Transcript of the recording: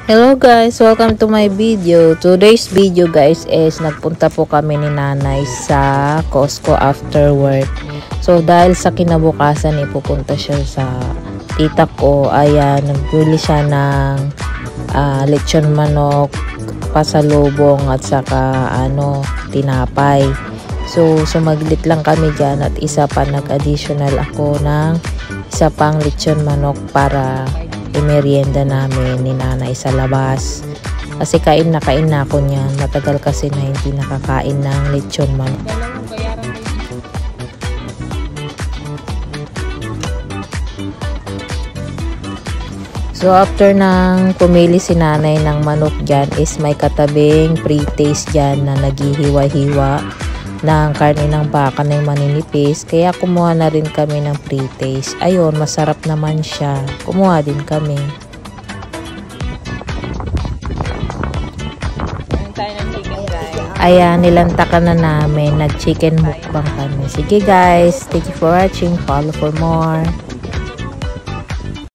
Hello guys, welcome to my video. Today's video guys is nagpunta po kami ni nanay sa Costco after work. So dahil sa kinabukasan ipupunta siya sa tita ko, ayan, nagbili siya ng lechon manok, pasalubong at saka tinapay. So sumaglit lang kami dyan at isa pa nag-additional ako ng isa pang lechon manok para imerienda namin ni nanay sa labas. Kasi kain na ako niyan. Matagal kasi na hindi nakakain ng lechon manok. So after nang pumili si nanay ng manok dyan is may katabing pre-taste dyan na naghihiwa-hiwa ng karne ng baka na maninipis, kaya kumuha na rin kami ng pre-taste. Ayun, masarap naman siya, kumuha din kami. Ayan, nilantakan na namin, nag chicken mukbang kami. Sige guys, thank you for watching, follow for more.